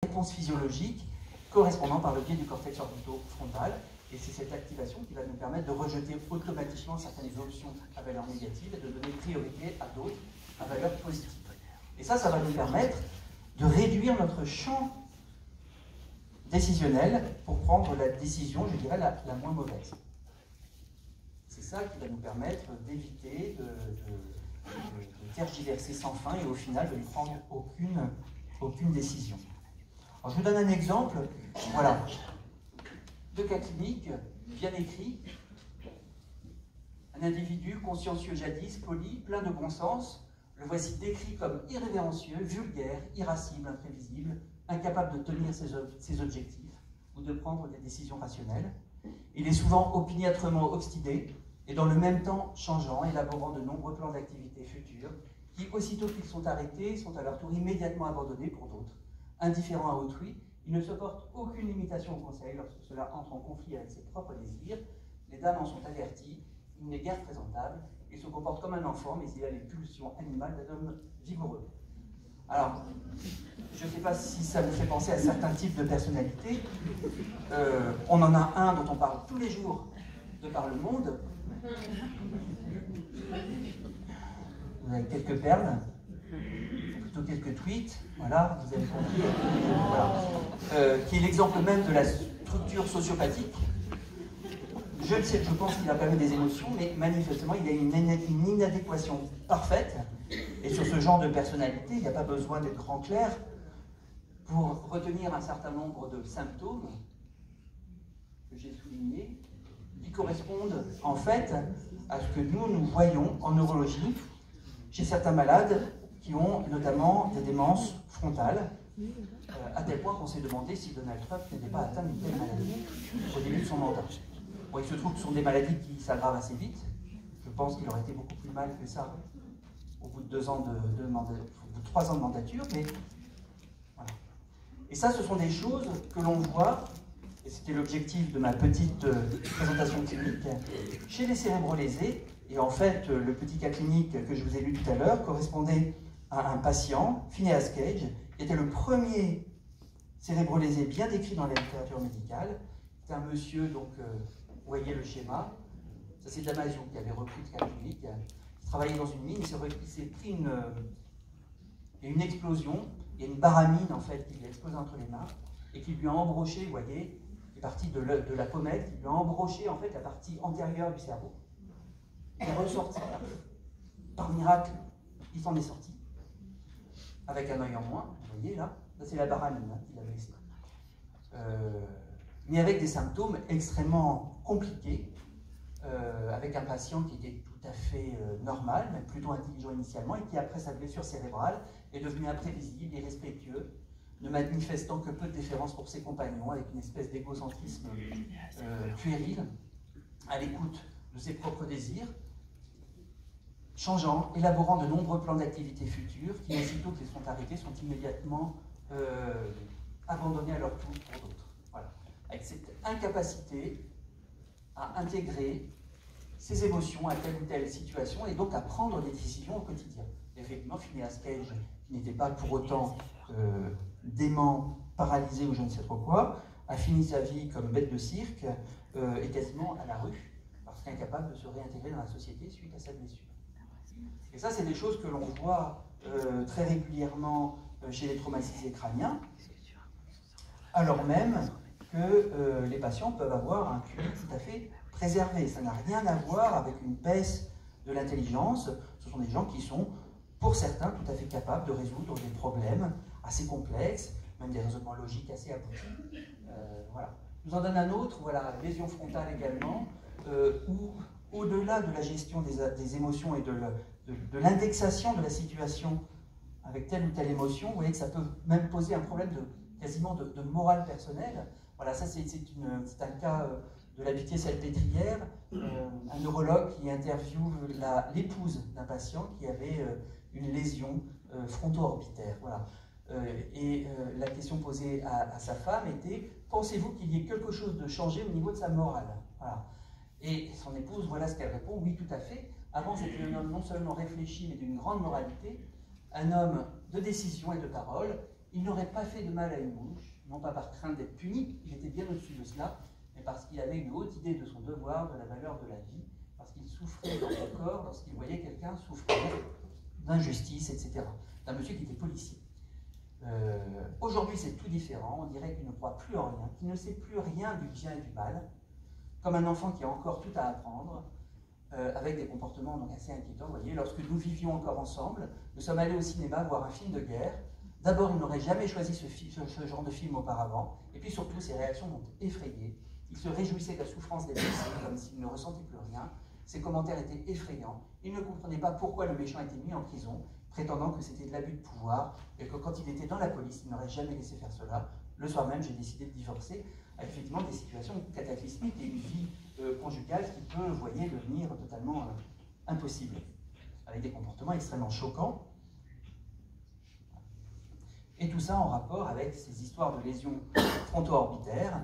réponse physiologique correspondant par le biais du cortex orbitofrontal. Et c'est cette activation qui va nous permettre de rejeter automatiquement certaines options à valeur négative et de donner priorité à d'autres à valeur positive. Et ça va nous permettre de réduire notre champ décisionnel pour prendre la décision, je dirais, la moins mauvaise. C'est ça qui va nous permettre d'éviter de tergiverser sans fin et au final de ne prendre aucune décision. Alors, je vous donne un exemple. Voilà. 2 cas cliniques, bien écrits. Un individu consciencieux jadis, poli, plein de bon sens, le voici décrit comme irrévérencieux, vulgaire, irascible, imprévisible, incapable de tenir ses objectifs ou de prendre des décisions rationnelles. Il est souvent opiniâtrement obstiné et dans le même temps changeant, élaborant de nombreux plans d'activité futures qui, aussitôt qu'ils sont arrêtés, sont à leur tour immédiatement abandonnés pour d'autres. Indifférent à autrui, il ne supporte aucune limitation au conseil lorsque cela entre en conflit avec ses propres désirs. Les dames en sont averties, il n'est guère présentable, il se comporte comme un enfant, mais il a les pulsions animales d'un homme vigoureux. Alors, je ne sais pas si ça vous fait penser à certains types de personnalités. On en a un dont on parle tous les jours de par le monde. Vous avez quelques perles, plutôt quelques tweets, voilà, vous avez compris, voilà. Qui est l'exemple même de la structure sociopathique. Je pense qu'il a quand même des émotions, mais manifestement, il y a une inadéquation parfaite. Et sur ce genre de personnalité, il n'y a pas besoin d'être grand clair pour retenir un certain nombre de symptômes que j'ai soulignés, qui correspondent en fait à ce que nous voyons en neurologie chez certains malades qui ont notamment des démences frontales, à tel point qu'on s'est demandé si Donald Trump n'était pas atteint d'une telle maladie au début de son mandat. Bon, il se trouve que ce sont des maladies qui s'aggravent assez vite. Je pense qu'il aurait été beaucoup plus mal que ça au bout de 2 ans au bout de 3 ans de mandature, mais voilà. Et ça, ce sont des choses que l'on voit, et c'était l'objectif de ma petite présentation clinique, chez les cérébrolésés. Et en fait, le petit cas clinique que je vous ai lu tout à l'heure correspondait à un patient, Phineas Gage, qui était le premier cérébrolésé bien décrit dans la littérature médicale. C'est un monsieur, donc, vous voyez le schéma, ça c'est Damasio qui avait repris ce cas clinique, il travaillait dans une mine, il s'est pris une explosion, il y a une baramine en fait qui lui a explosé entre les mains, et qui lui a embroché, vous voyez, une partie de la pommette, qui lui a embroché en fait la partie antérieure du cerveau. Il est ressorti, par miracle, il s'en est sorti, avec un œil en moins, vous voyez là c'est la baramine qu'il avait laissée. Mais avec des symptômes extrêmement compliqués, avec un patient qui était tout à fait normal, même plutôt intelligent initialement, et qui, après sa blessure cérébrale, est devenu imprévisible, irrespectueux, ne manifestant que peu de déférence pour ses compagnons, avec une espèce d'égocentrisme puéril, à l'écoute de ses propres désirs, changeant, élaborant de nombreux plans d'activité futures, qui, aussitôt qu'ils sont arrêtés, sont immédiatement abandonnés à leur tour pour d'autres. Voilà. Avec cette incapacité à intégrer ses émotions à telle ou telle situation et donc à prendre des décisions au quotidien. Effectivement, Phineas Gage, qui n'était pas pour autant dément, paralysé ou je ne sais trop quoi, a fini sa vie comme bête de cirque et quasiment à la rue, parce qu'incapable de se réintégrer dans la société suite à sa blessure. Et ça, c'est des choses que l'on voit très régulièrement chez les traumatisés crâniens, alors même que les patients peuvent avoir un QI tout à fait préservé. Ça n'a rien à voir avec une baisse de l'intelligence. Ce sont des gens qui sont, pour certains, tout à fait capables de résoudre des problèmes assez complexes, même des raisonnements logiques assez aboutis. Voilà. Je vous en donne un autre, voilà, lésion frontale également, où, au-delà de la gestion des émotions et de l'indexation de la situation avec telle ou telle émotion, vous voyez que ça peut même poser un problème quasiment de morale personnelle. Voilà, ça c'est un cas de la Pitié-Salpêtrière, un neurologue qui interviewe l'épouse d'un patient qui avait une lésion fronto-orbitaire. Voilà. La question posée à sa femme était « Pensez-vous qu'il y ait quelque chose de changé au niveau de sa morale ?» Voilà. Et son épouse, voilà ce qu'elle répond « Oui, tout à fait. Avant, c'était un homme non seulement réfléchi, mais d'une grande moralité, un homme de décision et de parole. Il n'aurait pas fait de mal à une mouche, non pas par crainte d'être puni, il était bien au-dessus de cela, mais parce qu'il avait une haute idée de son devoir, de la valeur de la vie, parce qu'il souffrait dans son corps lorsqu'il voyait quelqu'un souffrir d'injustice, etc. C'est un monsieur qui était policier. Aujourd'hui, c'est tout différent. On dirait qu'il ne croit plus en rien, qu'il ne sait plus rien du bien et du mal, comme un enfant qui a encore tout à apprendre, avec des comportements donc assez inquiétants. Vous voyez, lorsque nous vivions encore ensemble, nous sommes allés au cinéma voir un film de guerre. D'abord, il n'aurait jamais choisi ce genre de film auparavant, et puis surtout, ses réactions m'ont effrayé. Il se réjouissait de la souffrance des blessés, comme s'il ne ressentait plus rien. Ses commentaires étaient effrayants. Il ne comprenait pas pourquoi le méchant était mis en prison, prétendant que c'était de l'abus de pouvoir, et que quand il était dans la police, il n'aurait jamais laissé faire cela. Le soir même, j'ai décidé de divorcer, avec effectivement des situations cataclysmiques et une vie conjugale qui peut, vous voyez, devenir totalement impossible, avec des comportements extrêmement choquants. Et tout ça en rapport avec ces histoires de lésions fronto-orbitaires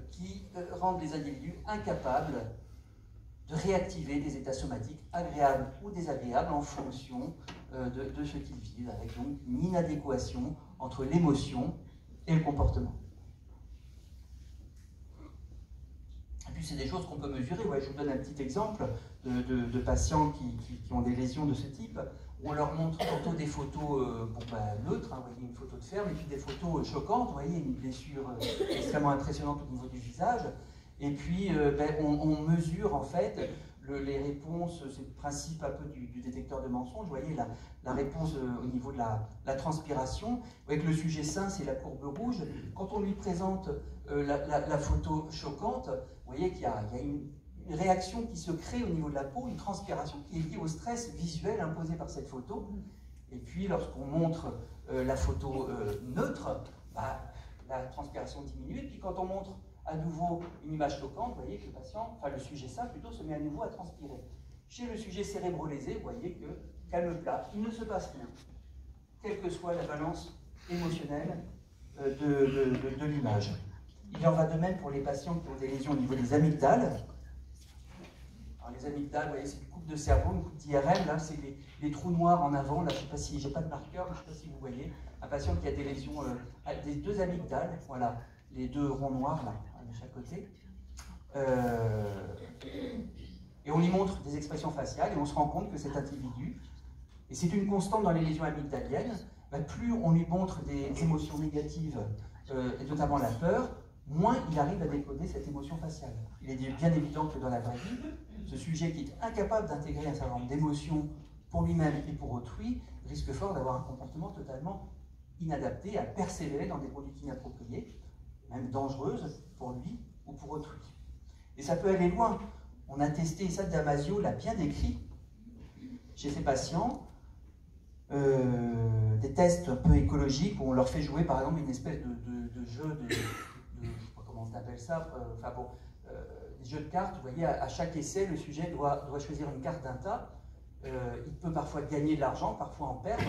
qui rendent les individus incapables de réactiver des états somatiques agréables ou désagréables en fonction de ce qu'ils vivent, avec donc une inadéquation entre l'émotion et le comportement. Et puis c'est des choses qu'on peut mesurer. Ouais, je vous donne un petit exemple de patients qui ont des lésions de ce type, où on leur montre tantôt des photos neutres, hein, vous voyez une photo de ferme, et puis des photos choquantes, vous voyez une blessure extrêmement impressionnante au niveau du visage. Et puis, on mesure en fait les réponses, c'est le principe un peu du détecteur de mensonges. Vous voyez la réponse au niveau de la transpiration. Vous voyez que le sujet sain, c'est la courbe rouge. Quand on lui présente la photo choquante, vous voyez qu'il y a une réaction qui se crée au niveau de la peau, une transpiration qui est liée au stress visuel imposé par cette photo. Et puis, lorsqu'on montre la photo neutre, la transpiration diminue. Et puis, quand on montre à nouveau une image choquante, vous voyez que le patient, enfin le sujet sain plutôt, se met à nouveau à transpirer. Chez le sujet cérébro-lésé, vous voyez que, calme plat, il ne se passe rien, quelle que soit la balance émotionnelle de l'image. Il en va de même pour les patients qui ont des lésions au niveau des amygdales. Alors les amygdales, vous voyez, c'est une coupe de cerveau, une coupe d'IRM, là, c'est les trous noirs en avant, là, je ne sais pas si, j'ai pas de marqueur, mais je ne sais pas si vous voyez, un patient qui a des lésions des deux amygdales, voilà, les deux ronds noirs, là, de chaque côté. Et on lui montre des expressions faciales et on se rend compte que cet individu, et c'est une constante dans les lésions amygdaliennes, plus on lui montre des émotions négatives, et notamment la peur, moins il arrive à décoder cette émotion faciale. Il est bien évident que dans la vraie vie, ce sujet qui est incapable d'intégrer un certain nombre d'émotions pour lui-même et pour autrui, risque fort d'avoir un comportement totalement inadapté, à persévérer dans des conduites inappropriées, même dangereuses pour lui ou pour autrui. Et ça peut aller loin. On a testé, ça Damasio l'a bien décrit, chez ses patients, des tests un peu écologiques où on leur fait jouer par exemple une espèce de jeu je ne sais pas comment on appelle ça, des jeux de cartes. Vous voyez, à chaque essai, le sujet doit choisir une carte d'un tas. Il peut parfois gagner de l'argent, parfois en perdre.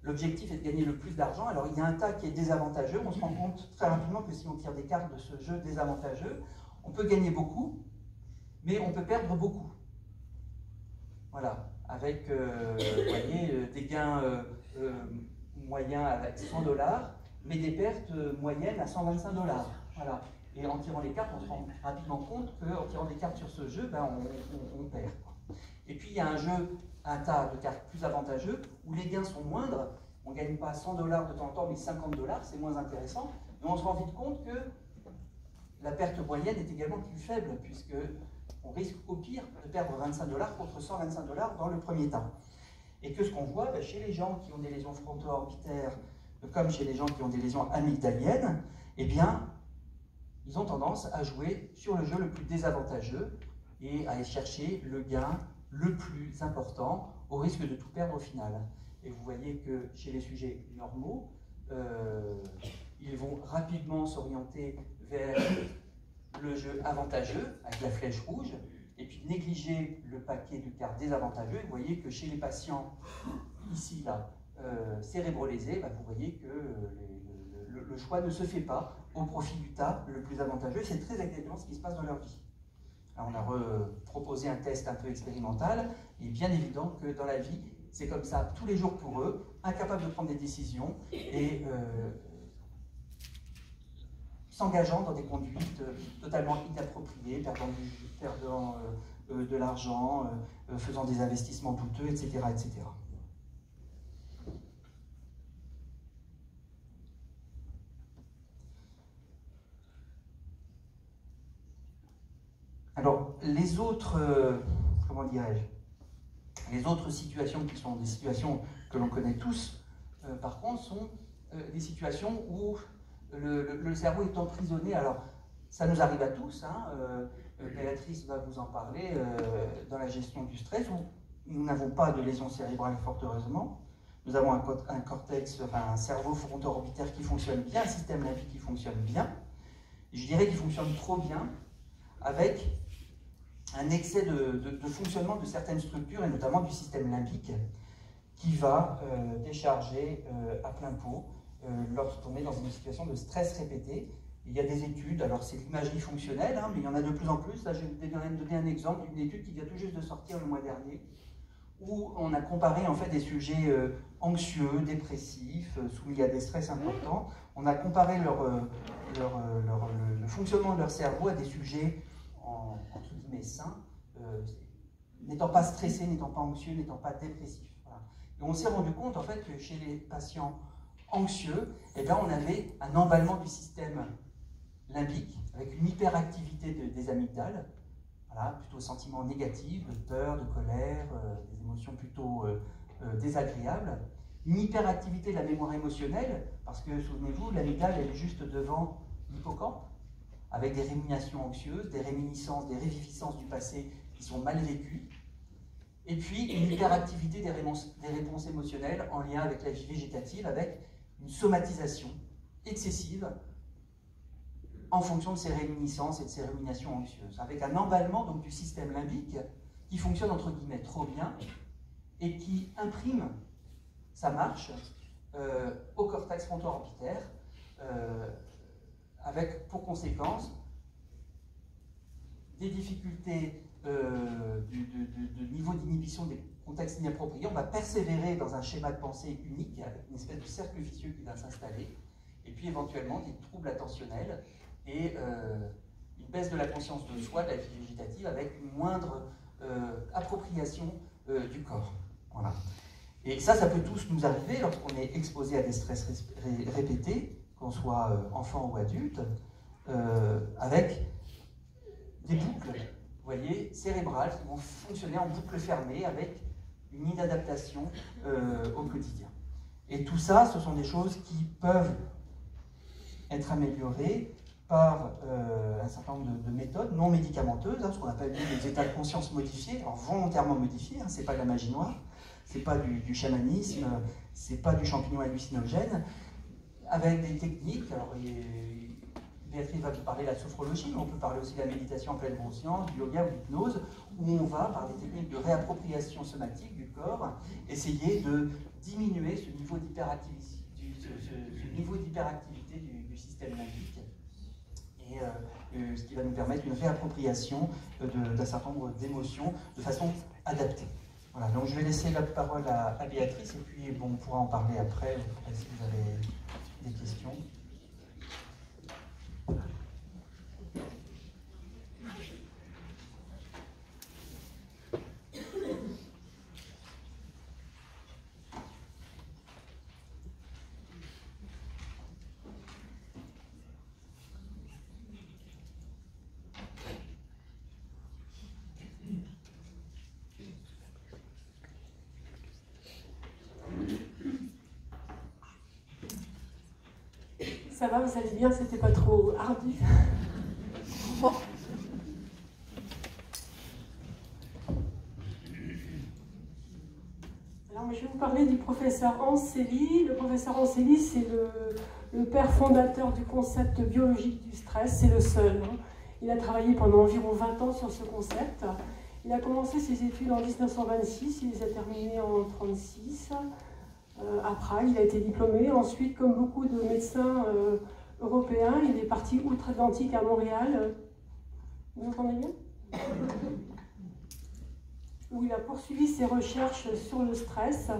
L'objectif est de gagner le plus d'argent. Alors il y a un tas qui est désavantageux. On se rend compte très rapidement que si on tire des cartes de ce jeu désavantageux, on peut gagner beaucoup, mais on peut perdre beaucoup. Voilà, avec vous voyez, des gains moyens avec 100 $, mais des pertes moyennes à 125 $. Voilà. Et en tirant les cartes, on se rend rapidement compte qu'en tirant des cartes sur ce jeu, on perd. Et puis il y a un tas de cartes plus avantageux où les gains sont moindres. On ne gagne pas 100 $ de temps en temps, mais 50 $, c'est moins intéressant. Mais on se rend vite compte que la perte moyenne est également plus faible, puisqu'on risque au pire de perdre 25 $ contre 125 $ dans le premier temps. Et que ce qu'on voit chez les gens qui ont des lésions fronto-orbitaires, comme chez les gens qui ont des lésions amygdaliennes, eh bien, ils ont tendance à jouer sur le jeu le plus désavantageux et à aller chercher le gain le plus important au risque de tout perdre au final. Et vous voyez que chez les sujets normaux, ils vont rapidement s'orienter vers le jeu avantageux avec la flèche rouge et puis négliger le paquet de cartes désavantageux. Et vous voyez que chez les patients ici, là, cérébro-lésés, vous voyez que le choix ne se fait pas au profit du tas le plus avantageux. C'est très exactement ce qui se passe dans leur vie. Alors, on a proposé un test un peu expérimental, et bien évident que dans la vie, c'est comme ça tous les jours pour eux, incapables de prendre des décisions, et s'engageant dans des conduites totalement inappropriées, perdant de l'argent, faisant des investissements douteux, etc., etc. Alors, les autres, comment dirais-je, les autres situations qui sont des situations que l'on connaît tous, par contre, sont des situations où le cerveau est emprisonné. Alors, ça nous arrive à tous, hein, Béatrice va vous en parler, dans la gestion du stress, où nous n'avons pas de lésion cérébrale, fort heureusement. Nous avons un cortex, enfin un cerveau fronto-orbitaire qui fonctionne bien, un système limbique qui fonctionne bien. Et je dirais qu'il fonctionne trop bien, avec un excès de fonctionnement de certaines structures, et notamment du système limbique, qui va décharger à plein pot lorsqu'on est dans une situation de stress répété. Il y a des études, alors c'est l'imagerie fonctionnelle, hein, mais il y en a de plus en plus. Là, je vais vous donner un exemple d'une étude qui vient tout juste de sortir le mois dernier, où on a comparé en fait des sujets anxieux, dépressifs, soumis à des stress importants. On a comparé le fonctionnement de leur cerveau à des sujets entre guillemets sains, n'étant pas stressés, n'étant pas anxieux, n'étant pas dépressifs. Voilà. Et on s'est rendu compte en fait que chez les patients anxieux, eh bien, on avait un emballement du système limbique avec une hyperactivité des amygdales, voilà, plutôt sentiments négatifs, de peur, de colère, des émotions plutôt désagréables, une hyperactivité de la mémoire émotionnelle, parce que souvenez-vous, l'amygdale elle est juste devant l'hippocampe, avec des ruminations anxieuses, des réminiscences, des réviviscences du passé qui sont mal vécues, et puis une hyperactivité des réponses émotionnelles en lien avec la vie végétative, avec une somatisation excessive en fonction de ces réminiscences et de ces ruminations anxieuses, avec un emballement donc, du système limbique qui fonctionne entre guillemets trop bien et qui imprime sa marche au cortex fronto-orbitaire, avec pour conséquence des difficultés de niveau d'inhibition des contextes inappropriés. On va persévérer dans un schéma de pensée unique, avec une espèce de cercle vicieux qui va s'installer, et puis éventuellement des troubles attentionnels et une baisse de la conscience de soi, de la vie végétative, avec une moindre appropriation du corps. Voilà. Et ça peut tous nous arriver lorsqu'on est exposé à des stress répétés, qu'on soit enfant ou adulte, avec des boucles, vous voyez, cérébrales qui vont fonctionner en boucle fermée avec une inadaptation au quotidien. Et tout ça, ce sont des choses qui peuvent être améliorées par un certain nombre de méthodes non médicamenteuses, hein, ce qu'on appelle les états de conscience modifiés, alors volontairement modifiés, hein, c'est pas de la magie noire, c'est pas du chamanisme, c'est pas du champignon hallucinogène, avec des techniques, alors Béatrice va vous parler de la sophrologie, mais on peut parler aussi de la méditation en pleine conscience, du yoga ou de l'hypnose, où on va, par des techniques de réappropriation somatique du corps, essayer de diminuer ce niveau d'hyperactivité du système limbique, et ce qui va nous permettre une réappropriation d'un certain nombre d'émotions de façon adaptée. Voilà, donc je vais laisser la parole à Béatrice, et puis bon, on pourra en parler après si vous avez des questions. Ça va, vous allez bien, c'était pas trop ardu. Bon. Alors, je vais vous parler du professeur Anselli. Le professeur Anselli, c'est le père fondateur du concept biologique du stress, c'est le seul. Hein. Il a travaillé pendant environ 20 ans sur ce concept. Il a commencé ses études en 1926, il les a terminées en 1936. À Prague, il a été diplômé. Ensuite, comme beaucoup de médecins européens, il est parti outre-Atlantique à Montréal. Vous entendez bien? Où il a poursuivi ses recherches sur le stress,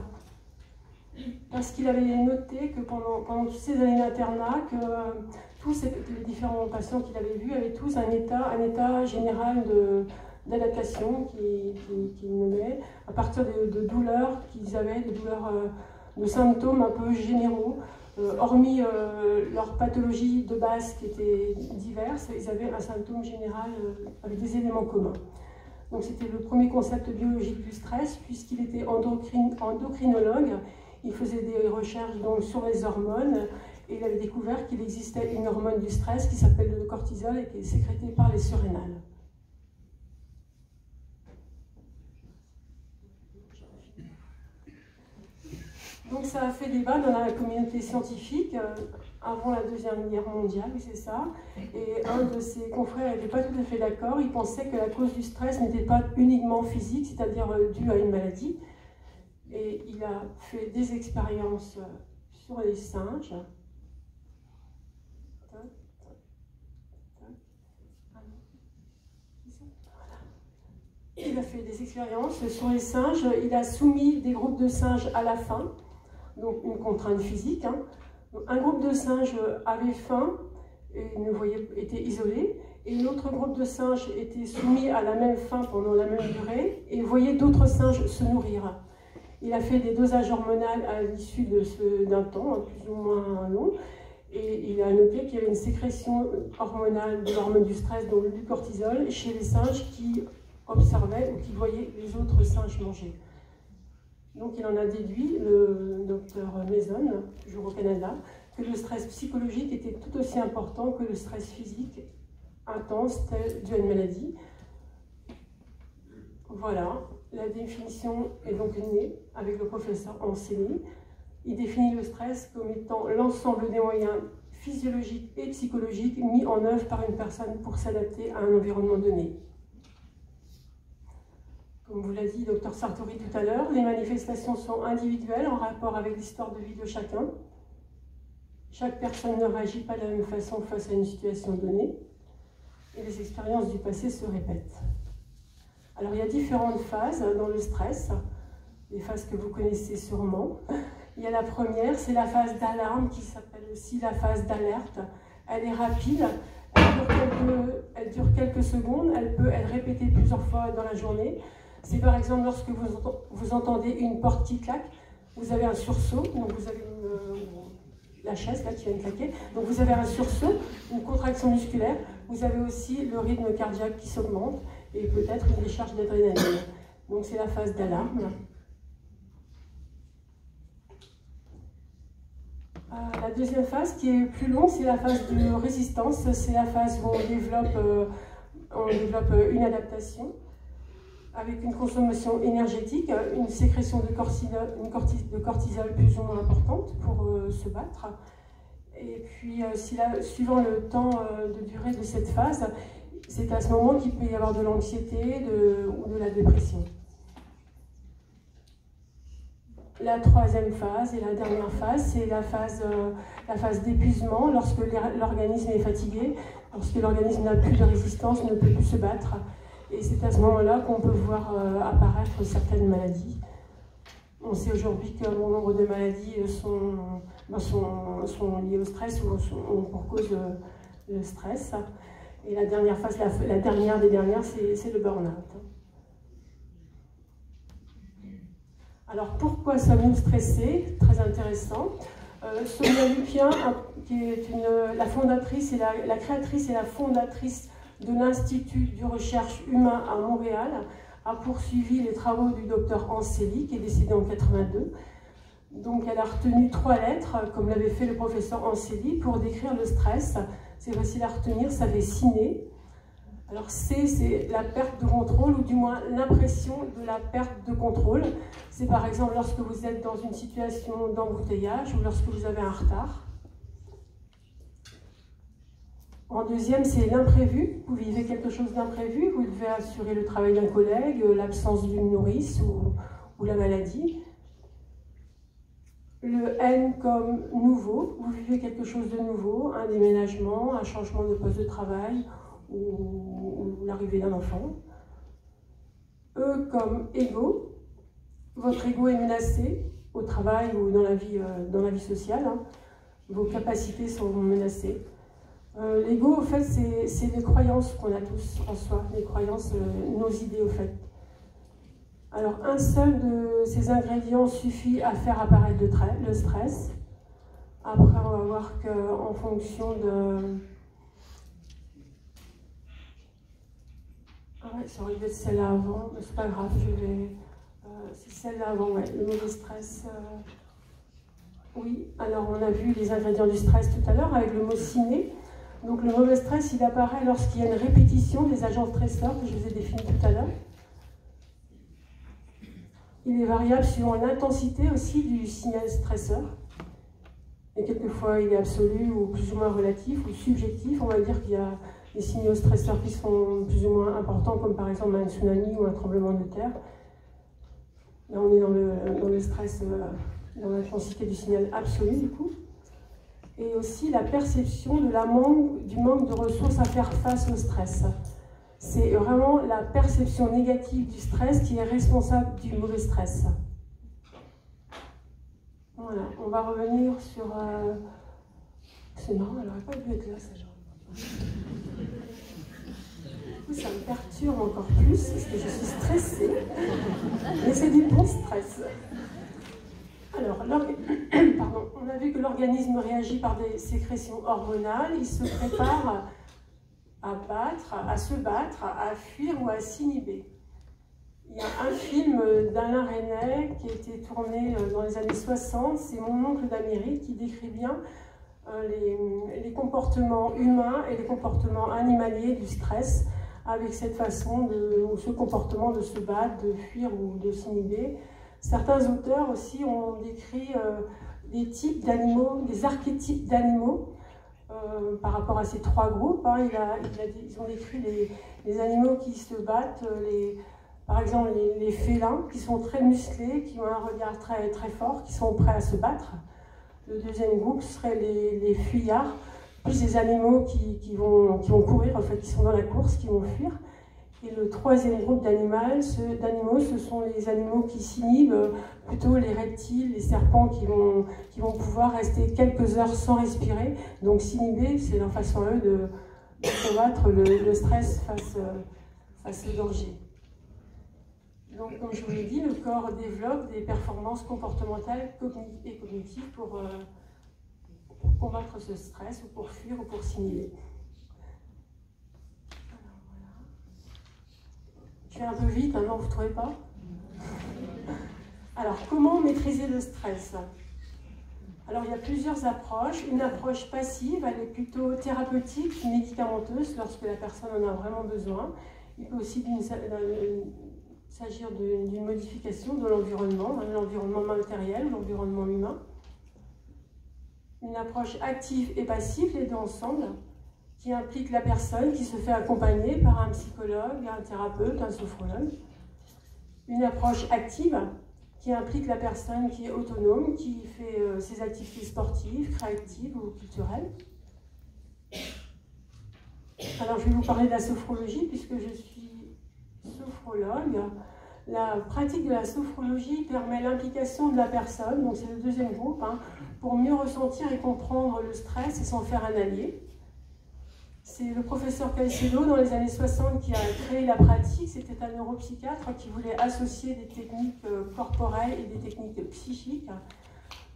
parce qu'il avait noté que pendant toutes ces années d'internat, que tous les différents patients qu'il avait vus avaient tous un état général d'adaptation qu'il nommait, à partir de douleurs qu'ils avaient, de symptômes un peu généraux. Hormis leur pathologie de base qui était diverse, ils avaient un symptôme général avec des éléments communs. Donc c'était le premier concept biologique du stress, puisqu'il était endocrinologue. Il faisait des recherches donc, sur les hormones, et il avait découvert qu'il existait une hormone du stress qui s'appelle le cortisol et qui est sécrétée par les surrénales. Donc ça a fait débat dans la communauté scientifique avant la Deuxième Guerre mondiale, oui c'est ça. Et un de ses confrères n'était pas tout à fait d'accord. Il pensait que la cause du stress n'était pas uniquement physique, c'est-à-dire due à une maladie. Et il a fait des expériences sur les singes. Il a fait des expériences sur les singes. Il a soumis des groupes de singes à la faim. Donc une contrainte physique. Hein. Un groupe de singes avait faim et était isolé, et l'autre groupe de singes était soumis à la même faim pendant la même durée et voyait d'autres singes se nourrir. Il a fait des dosages hormonaux à l'issue d'un temps, plus ou moins long, et il a noté qu'il y avait une sécrétion hormonale de l'hormone du stress, donc du cortisol, chez les singes qui observaient ou qui voyaient les autres singes manger. Donc il en a déduit, le docteur Mason, toujours au Canada, que le stress psychologique était tout aussi important que le stress physique intense tel dû à une maladie. Voilà, la définition est donc née avec le professeur Anselli. Il définit le stress comme étant l'ensemble des moyens physiologiques et psychologiques mis en œuvre par une personne pour s'adapter à un environnement donné. Comme vous l'a dit Dr Sartori tout à l'heure, les manifestations sont individuelles en rapport avec l'histoire de vie de chacun. Chaque personne ne réagit pas de la même façon face à une situation donnée, et les expériences du passé se répètent. Alors il y a différentes phases dans le stress, des phases que vous connaissez sûrement. Il y a la première, c'est la phase d'alarme qui s'appelle aussi la phase d'alerte. Elle est rapide, elle dure quelques secondes, elle peut être répétée plusieurs fois dans la journée. C'est par exemple lorsque vous entendez une porte qui claque, vous avez un sursaut, donc vous avez la chaise là qui vient de claquer, donc vous avez un sursaut, une contraction musculaire, vous avez aussi le rythme cardiaque qui s'augmente et peut-être une décharge d'adrénaline. Donc c'est la phase d'alarme. La deuxième phase qui est plus longue, c'est la phase de résistance, c'est la phase où on développe une adaptation, avec une consommation énergétique, une sécrétion de cortisol plus ou moins importante pour se battre. Et puis, suivant le temps de durée de cette phase, c'est à ce moment qu'il peut y avoir de l'anxiété ou de la dépression. La troisième phase et la dernière phase, c'est la phase d'épuisement, lorsque l'organisme est fatigué, lorsque l'organisme n'a plus de résistance, ne peut plus se battre. Et c'est à ce moment-là qu'on peut voir apparaître certaines maladies. On sait aujourd'hui qu'un bon nombre de maladies sont liées au stress ou ont pour cause le stress. Et la dernière phase, la dernière des dernières, c'est le burn-out. Alors pourquoi sommes-nous stressés? Très intéressant. Sonia Lupien, qui est la fondatrice et la créatrice et la fondatrice de l'Institut de recherche humain à Montréal, a poursuivi les travaux du docteur Anselli, qui est décédé en 82. Donc elle a retenu 3 lettres, comme l'avait fait le professeur Anselli, pour décrire le stress. C'est facile à retenir, ça fait ciné. Alors C, c'est la perte de contrôle, ou du moins l'impression de la perte de contrôle. C'est par exemple lorsque vous êtes dans une situation d'embouteillage ou lorsque vous avez un retard. En deuxième, c'est l'imprévu. Vous vivez quelque chose d'imprévu, vous devez assurer le travail d'un collègue, l'absence d'une nourrice ou la maladie. Le N comme nouveau, vous vivez quelque chose de nouveau, un déménagement, un changement de poste de travail ou l'arrivée d'un enfant. E comme ego, votre ego est menacé au travail ou dans la vie sociale, hein. Vos capacités sont menacées. L'ego, au fait, c'est les croyances qu'on a tous en soi, les croyances, nos idées, au fait. Alors, un seul de ces ingrédients suffit à faire apparaître le stress. Après, on va voir qu'en fonction de... Ah ouais, ça aurait dû être celle-là avant, mais c'est pas grave, je vais... c'est celle-là avant, ouais, le mauvais stress. Oui, alors on a vu les ingrédients du stress tout à l'heure avec le mot ciné. Donc le mauvais stress, il apparaît lorsqu'il y a une répétition des agents stresseurs que je vous ai définis tout à l'heure. Il est variable suivant l'intensité aussi du signal stresseur. Et quelquefois, il est absolu ou plus ou moins relatif ou subjectif. On va dire qu'il y a des signaux stresseurs qui sont plus ou moins importants, comme par exemple un tsunami ou un tremblement de terre. Là, on est dans le stress, dans l'intensité du signal absolu, du coup. Et aussi la perception du manque de ressources à faire face au stress. C'est vraiment la perception négative du stress qui est responsable du mauvais stress. Voilà, on va revenir sur... C'est marrant, elle n'aurait pas dû être là, ça. Du coup, ça me perturbe encore plus, parce que je suis stressée. Mais c'est du bon stress. Alors, pardon, on a vu que l'organisme réagit par des sécrétions hormonales. Il se prépare à se battre, à fuir ou à s'inhiber. Il y a un film d'Alain Resnais qui a été tourné dans les années 60, c'est Mon oncle d'Amérique, qui décrit bien les comportements humains et les comportements animaliers du stress, avec cette façon ou ce comportement de se battre, de fuir ou de s'inhiber. Certains auteurs aussi ont décrit des types d'animaux, des archétypes d'animaux par rapport à ces trois groupes. Hein. Ils ont décrit les animaux qui se battent, par exemple les félins qui sont très musclés, qui ont un regard très, très fort, qui sont prêts à se battre. Le deuxième groupe serait les fuyards, plus des animaux qui vont courir, en fait, qui sont dans la course, qui vont fuir. Et le troisième groupe d'animaux, ce sont les animaux qui s'inhibent, plutôt les reptiles, les serpents qui vont pouvoir rester quelques heures sans respirer. Donc s'inhiber, c'est leur façon à eux de combattre le stress face au danger. Donc comme je vous l'ai dit, le corps développe des performances comportementales et cognitives pour combattre ce stress, ou pour fuir, ou pour s'inhiber. Je vais un peu vite, non, vous ne trouvez pas? Alors, comment maîtriser le stress? Alors, il y a plusieurs approches. Une approche passive, elle est plutôt thérapeutique, médicamenteuse, lorsque la personne en a vraiment besoin. Il peut aussi s'agir d'une modification de l'environnement matériel, l'environnement humain. Une approche active et passive, les deux ensemble, qui implique la personne qui se fait accompagner par un psychologue, un thérapeute, un sophrologue. Une approche active qui implique la personne qui est autonome, qui fait ses activités sportives, créatives ou culturelles. Alors je vais vous parler de la sophrologie puisque je suis sophrologue. La pratique de la sophrologie permet l'implication de la personne, donc c'est le deuxième groupe, hein, pour mieux ressentir et comprendre le stress et s'en faire un allié. C'est le professeur Caicedo, dans les années 60, qui a créé la pratique. C'était un neuropsychiatre qui voulait associer des techniques corporelles et des techniques psychiques.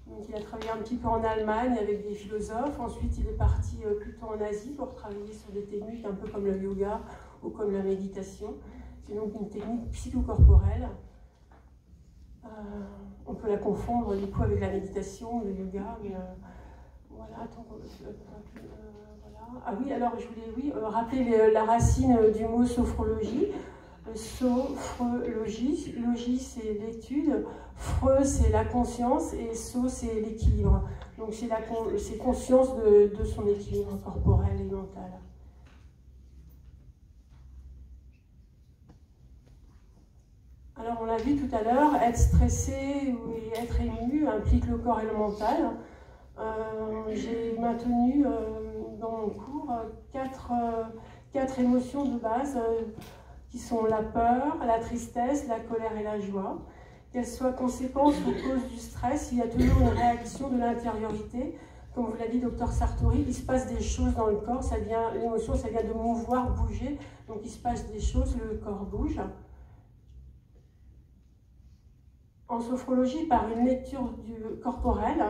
Donc, il a travaillé un petit peu en Allemagne avec des philosophes. Ensuite, il est parti plutôt en Asie pour travailler sur des techniques un peu comme le yoga ou comme la méditation. C'est donc une technique psychocorporelle. On peut la confondre du coup avec la méditation, le yoga, mais voilà, attends, voilà. Ah oui, alors je voulais rappeler la racine du mot sophrologie. Sophrologie, logie c'est l'étude, phreux c'est la conscience et so c'est l'équilibre. Donc c'est conscience de son équilibre corporel et mental. Alors on l'a vu tout à l'heure, être stressé ou être ému implique le corps et le mental. J'ai maintenu dans mon cours quatre émotions de base qui sont la peur, la tristesse, la colère et la joie. Qu'elles soient conséquences ou cause du stress, il y a toujours une réaction de l'intériorité comme vous l'a dit docteur Sartori, il se passe des choses dans le corps, l'émotion, ça vient de mouvoir, bouger, donc il se passe des choses, le corps bouge. En sophrologie, par une lecture corporelle,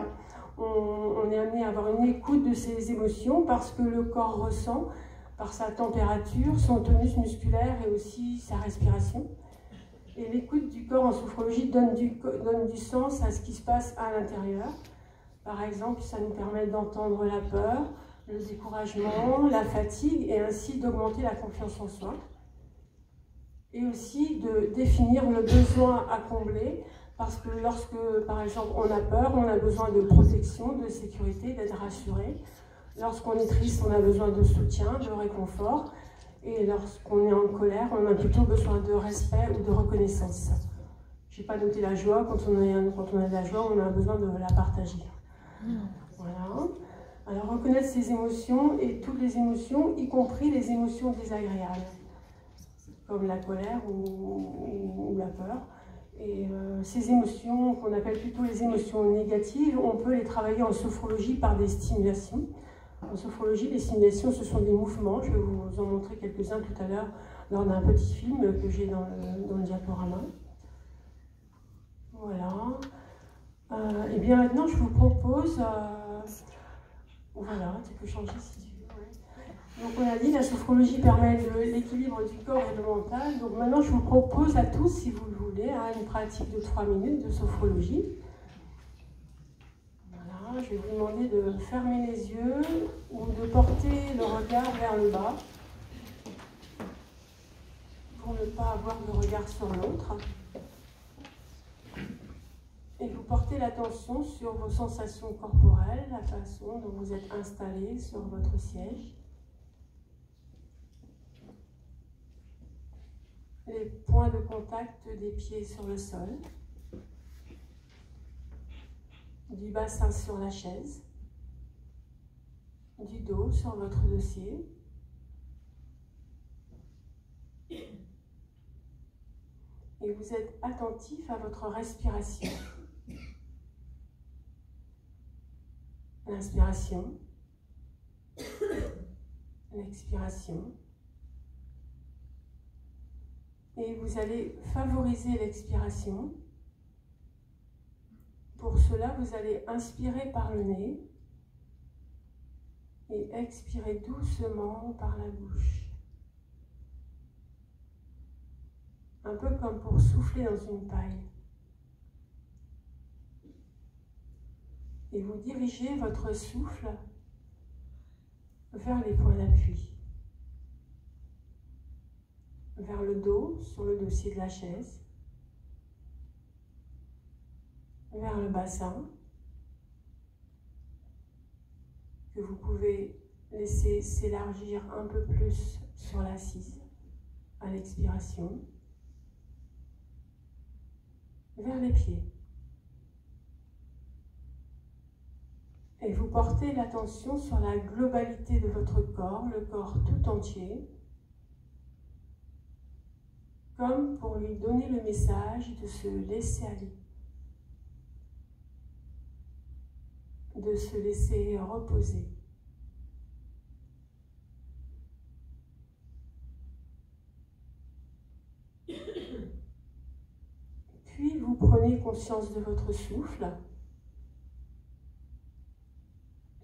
on est amené à avoir une écoute de ses émotions parce que le corps ressent, par sa température, son tonus musculaire et aussi sa respiration. Et l'écoute du corps en sophrologie donne du sens à ce qui se passe à l'intérieur. Par exemple, ça nous permet d'entendre la peur, le découragement, la fatigue et ainsi d'augmenter la confiance en soi. Et aussi de définir le besoin à combler. Parce que lorsque, par exemple, on a peur, on a besoin de protection, de sécurité, d'être rassuré. Lorsqu'on est triste, on a besoin de soutien, de réconfort. Et lorsqu'on est en colère, on a plutôt besoin de respect ou de reconnaissance. Je n'ai pas noté la joie. Quand on a de la joie, on a besoin de la partager. Voilà. Alors, reconnaître ses émotions et toutes les émotions, y compris les émotions désagréables, comme la colère ou la peur. Et ces émotions, qu'on appelle plutôt les émotions négatives, on peut les travailler en sophrologie par des stimulations. En sophrologie, les stimulations, ce sont des mouvements. Je vais vous en montrer quelques-uns tout à l'heure lors d'un petit film que j'ai dans le diaporama. Voilà. Et bien maintenant, je vous propose... voilà, tu peux changer si tu veux. Ouais. Donc on a dit, la sophrologie permet l'équilibre du corps et du mental. Donc maintenant, je vous propose à tous, si vous le voulez, une pratique de 3 minutes de sophrologie. Voilà, je vais vous demander de fermer les yeux ou de porter le regard vers le bas pour ne pas avoir le regard sur l'autre. Et vous portez l'attention sur vos sensations corporelles, la façon dont vous êtes installé sur votre siège. Les points de contact des pieds sur le sol, du bassin sur la chaise, du dos sur votre dossier. Et vous êtes attentif à votre respiration. L'inspiration, l'expiration. Et vous allez favoriser l'expiration. Pour cela, vous allez inspirer par le nez et expirer doucement par la bouche. Un peu comme pour souffler dans une paille. Et vous dirigez votre souffle vers les points d'appui. Vers le dos, sur le dossier de la chaise. Vers le bassin, que vous pouvez laisser s'élargir un peu plus sur l'assise à l'expiration. Vers les pieds. Et vous portez l'attention sur la globalité de votre corps, le corps tout entier, comme pour lui donner le message de se laisser aller, de se laisser reposer. Puis vous prenez conscience de votre souffle,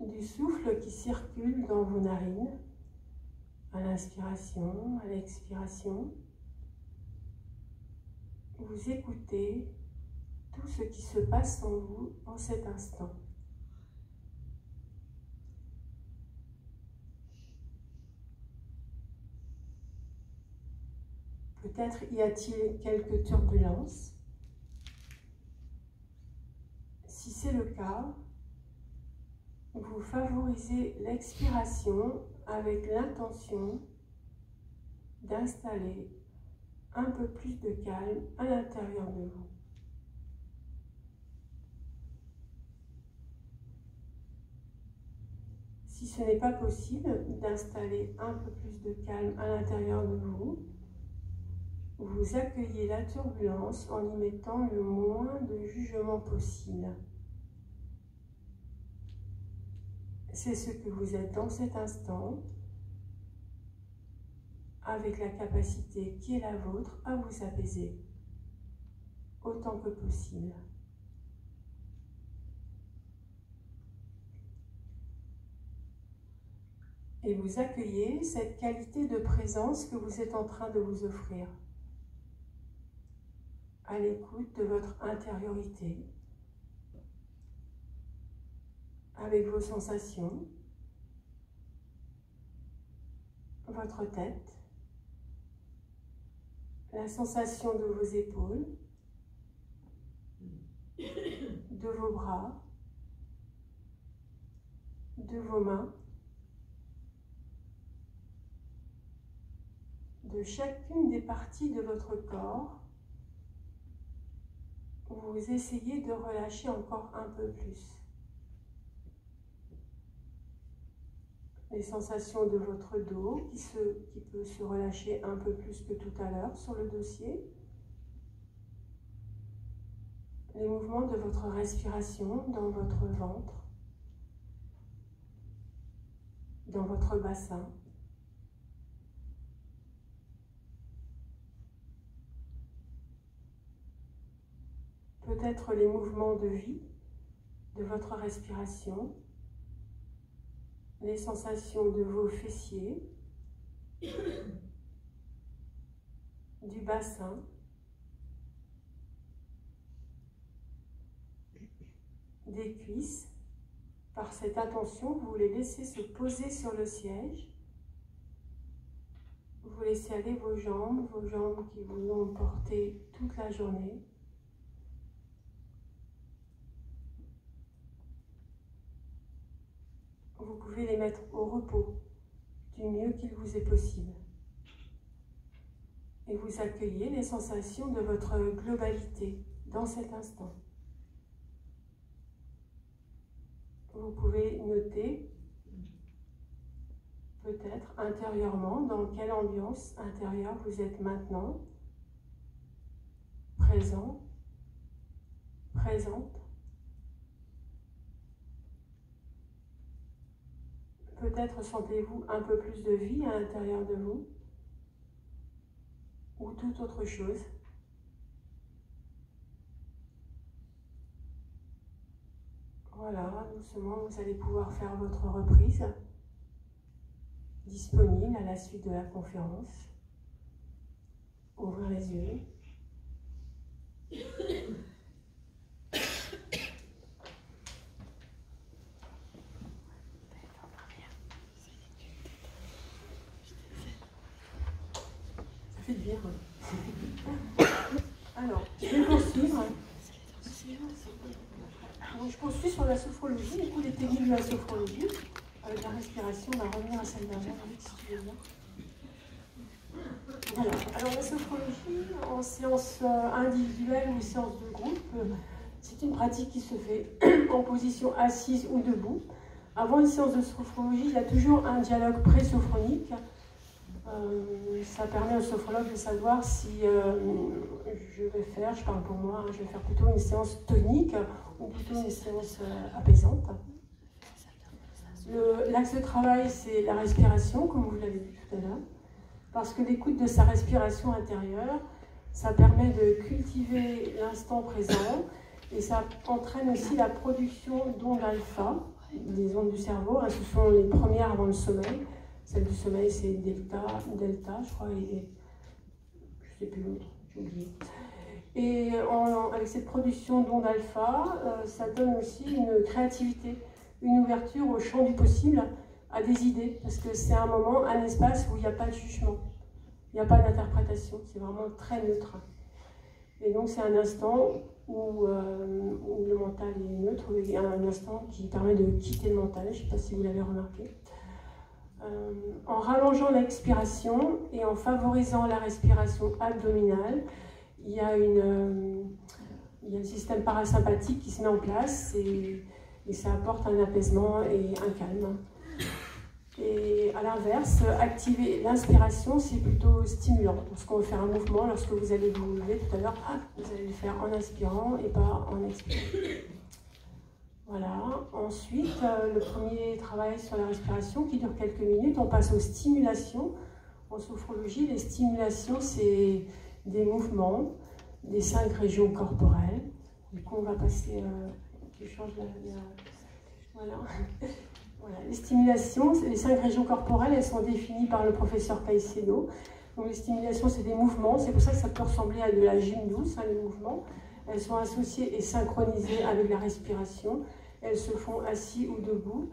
du souffle qui circule dans vos narines, à l'inspiration, à l'expiration. Vous écoutez tout ce qui se passe en vous en cet instant. Peut-être y a-t-il quelques turbulences. Si c'est le cas, vous favorisez l'expiration avec l'intention d'installer un peu plus de calme à l'intérieur de vous. Si ce n'est pas possible d'installer un peu plus de calme à l'intérieur de vous, vous accueillez la turbulence en y mettant le moins de jugement possible. c'est ce que vous êtes dans cet instant, avec la capacité qui est la vôtre à vous apaiser autant que possible. Et vous accueillez cette qualité de présence que vous êtes en train de vous offrir, à l'écoute de votre intériorité, avec vos sensations, votre tête, la sensation de vos épaules, de vos bras, de vos mains, de chacune des parties de votre corps. Vous essayez de relâcher encore un peu plus. Les sensations de votre dos qui peut se relâcher un peu plus que tout à l'heure sur le dossier. Les mouvements de votre respiration dans votre ventre, dans votre bassin. Peut-être les mouvements de vie de votre respiration, les sensations de vos fessiers, du bassin, des cuisses. Par cette attention, vous les laissez se poser sur le siège. Vous laissez aller vos jambes qui vous ont porté toute la journée. Vous pouvez les mettre au repos du mieux qu'il vous est possible. Et vous accueillez les sensations de votre globalité dans cet instant. Vous pouvez noter peut-être intérieurement dans quelle ambiance intérieure vous êtes maintenant, présent, présente. Peut-être sentez-vous un peu plus de vie à l'intérieur de vous, ou toute autre chose. Voilà, doucement, vous allez pouvoir faire votre reprise disponible à la suite de la conférence. Ouvrir les yeux. Ça fait du bien. Alors, je vais poursuivre. Donc, je poursuis sur la sophrologie, du coup les techniques de la sophrologie. Avec la respiration, on va revenir à celle d'avant, si tu veux bien. Voilà. Alors la sophrologie, en séance individuelle ou séance de groupe, c'est une pratique qui se fait en position assise ou debout. Avant une séance de sophrologie, il y a toujours un dialogue pré-sophronique. Ça permet au sophrologue de savoir si je vais faire, je parle pour moi, je vais faire plutôt une séance tonique ou plutôt une séance apaisante. L'axe de travail, c'est la respiration, comme vous l'avez vu tout à l'heure, parce que l'écoute de sa respiration intérieure, ça permet de cultiver l'instant présent et ça entraîne aussi la production d'ondes alpha, des ondes du cerveau. Ce sont les premières avant le sommeil. Celle du sommeil, c'est delta, je crois, et je ne sais plus l'autre, j'ai oublié. Et avec cette production d'ondes alpha, ça donne aussi une créativité, une ouverture au champ du possible, à des idées, parce que c'est un moment, un espace où il n'y a pas de jugement, il n'y a pas d'interprétation, c'est vraiment très neutre. Et donc c'est un instant où le mental est neutre, il y a un instant qui permet de quitter le mental, je ne sais pas si vous l'avez remarqué. En rallongeant l'expiration et en favorisant la respiration abdominale, il y a un système parasympathique qui se met en place et ça apporte un apaisement et un calme. Et à l'inverse, activer l'inspiration, c'est plutôt stimulant. Lorsqu'on veut faire un mouvement, lorsque vous allez vous lever tout à l'heure, vous allez le faire en inspirant et pas en expirant. Voilà. Ensuite, le premier travail sur la respiration qui dure quelques minutes. On passe aux stimulations. En sophrologie, les stimulations, c'est des mouvements des 5 régions corporelles. Du coup, on va passer... tu changes Voilà. Voilà. Les stimulations, les 5 régions corporelles, elles sont définies par le professeur Caicedo. Donc les stimulations, c'est des mouvements. C'est pour ça que ça peut ressembler à de la gym douce, hein, les mouvements. Elles sont associées et synchronisées avec la respiration. Elles se font assis ou debout.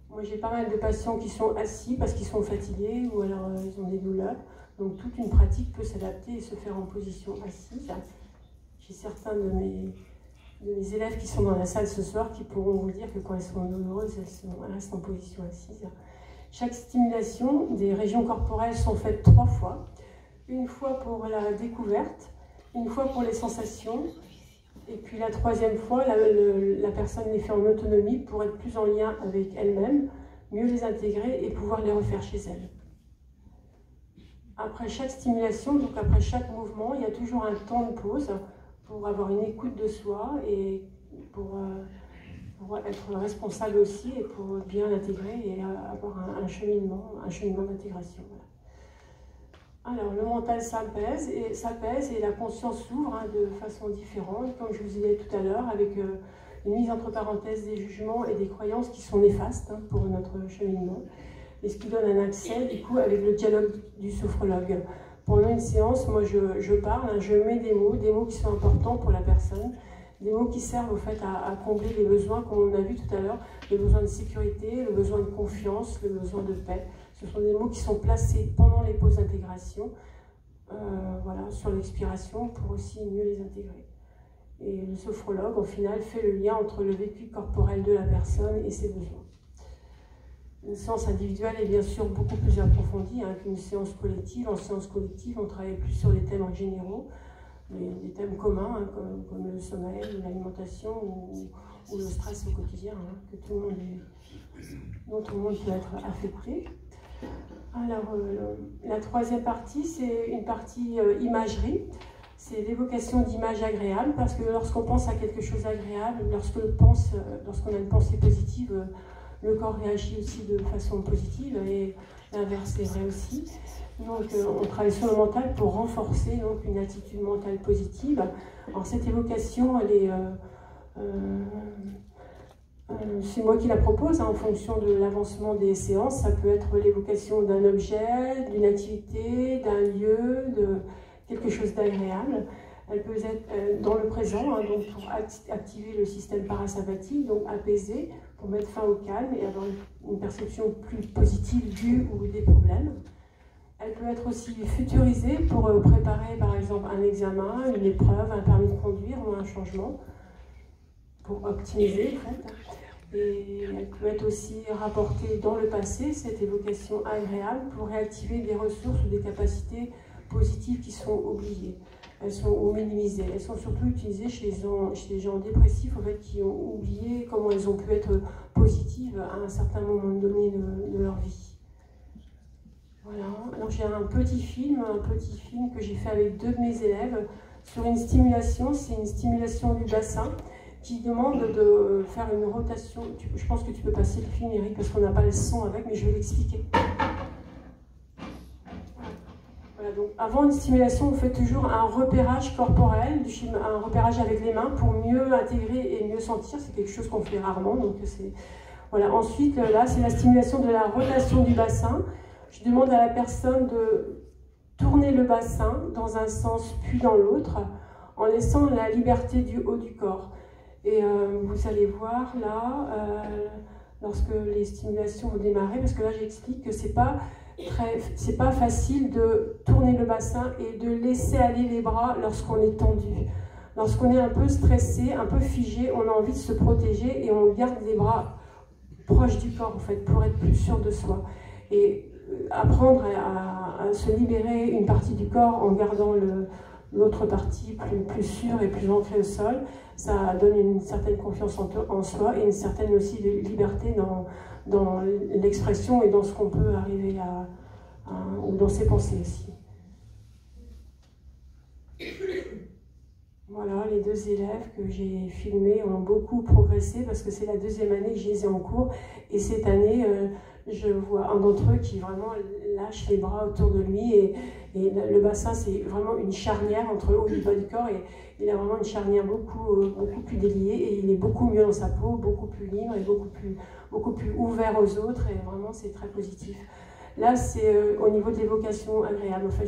Moi, j'ai pas mal de patients qui sont assis parce qu'ils sont fatigués ou alors ils ont des douleurs. Donc toute une pratique peut s'adapter et se faire en position assise. J'ai certains de mes élèves qui sont dans la salle ce soir qui pourront vous dire que quand elles sont douloureuses, elles restent en position assise. Chaque stimulation des régions corporelles sont faites 3 fois. Une fois pour la découverte, une fois pour les sensations, et puis la 3e fois, la personne les fait en autonomie pour être plus en lien avec elle-même, mieux les intégrer et pouvoir les refaire chez elle. Après chaque stimulation, donc après chaque mouvement, il y a toujours un temps de pause pour avoir une écoute de soi et pour être responsable aussi et pour bien l'intégrer et avoir un cheminement d'intégration. Voilà. Alors, le mental s'apaise et la conscience s'ouvre hein, de façon différente, comme je vous ai dit tout à l'heure, avec une mise entre parenthèses des jugements et des croyances qui sont néfastes hein, pour notre cheminement, et ce qui donne un accès, du coup, avec le dialogue du sophrologue. Pendant une séance, moi, je parle, hein, je mets des mots qui sont importants pour la personne, des mots qui servent au fait à combler les besoins, comme on a vu tout à l'heure, le besoin de sécurité, le besoin de confiance, le besoin de paix. Ce sont des mots qui sont placés pendant les pauses d'intégration, voilà, sur l'expiration, pour aussi mieux les intégrer. Et le sophrologue, au final, fait le lien entre le vécu corporel de la personne et ses besoins. Une séance individuelle est bien sûr beaucoup plus approfondie hein, qu'une séance collective. En séance collective, on travaille plus sur les thèmes en généraux, des thèmes communs, hein, comme le sommeil, l'alimentation ou le stress au quotidien, hein, dont tout le monde peut être affecté. Alors, la 3e partie, c'est une partie imagerie. C'est l'évocation d'images agréables, parce que lorsqu'on pense à quelque chose d'agréable, lorsqu'on a une pensée positive, le corps réagit aussi de façon positive, et l'inverse est vrai aussi. Donc, on travaille sur le mental pour renforcer donc, une attitude mentale positive. Alors, cette évocation, elle est... c'est moi qui la propose hein, en fonction de l'avancement des séances. Ça peut être l'évocation d'un objet, d'une activité, d'un lieu, de quelque chose d'agréable. Elle peut être dans le présent, hein, donc pour activer le système parasympathique, donc apaiser, pour mettre fin au calme et avoir une perception plus positive du ou des problèmes. Elle peut être aussi futurisée pour préparer par exemple un examen, une épreuve, un permis de conduire ou un changement, pour optimiser en fait. Et elle peut être aussi rapportée dans le passé, cette évocation agréable, pour réactiver des ressources ou des capacités positives qui sont oubliées ou minimisées. Elles sont surtout utilisées chez les gens dépressifs en fait, qui ont oublié comment elles ont pu être positives à un certain moment donné de leur vie. Voilà. Alors j'ai un petit film que j'ai fait avec 2 de mes élèves sur une stimulation. C'est une stimulation du bassin qui demande de faire une rotation. Je pense que tu peux passer le film, Eric, parce qu'on n'a pas le son avec, mais je vais l'expliquer. Voilà, donc avant une stimulation, on fait toujours un repérage corporel, un repérage avec les mains pour mieux intégrer et mieux sentir. C'est quelque chose qu'on fait rarement. Donc voilà. Ensuite, là, c'est la stimulation de la rotation du bassin. Je demande à la personne de tourner le bassin dans un sens puis dans l'autre, en laissant la liberté du haut du corps. Et vous allez voir là, lorsque les stimulations vont démarrer, parce que là j'explique que c'est pas facile de tourner le bassin et de laisser aller les bras lorsqu'on est tendu. Lorsqu'on est un peu stressé, un peu figé, on a envie de se protéger et on garde les bras proches du corps en fait, pour être plus sûr de soi. Et apprendre à se libérer une partie du corps en gardant l'autre partie plus sûre et plus ancrée au sol, ça donne une certaine confiance en soi et une certaine aussi liberté dans l'expression et dans ce qu'on peut arriver ou dans ses pensées aussi. Voilà, les 2 élèves que j'ai filmés ont beaucoup progressé parce que c'est la 2e année que je les ai en cours. Et cette année, je vois un d'entre eux qui vraiment lâche les bras autour de lui. Et le bassin, c'est vraiment une charnière entre le haut et le bas du corps. Et il a vraiment une charnière beaucoup plus déliée. Et il est beaucoup mieux dans sa peau, beaucoup plus libre et beaucoup plus ouvert aux autres. Et vraiment, c'est très positif. Là, c'est au niveau de l'évocation agréable. En fait,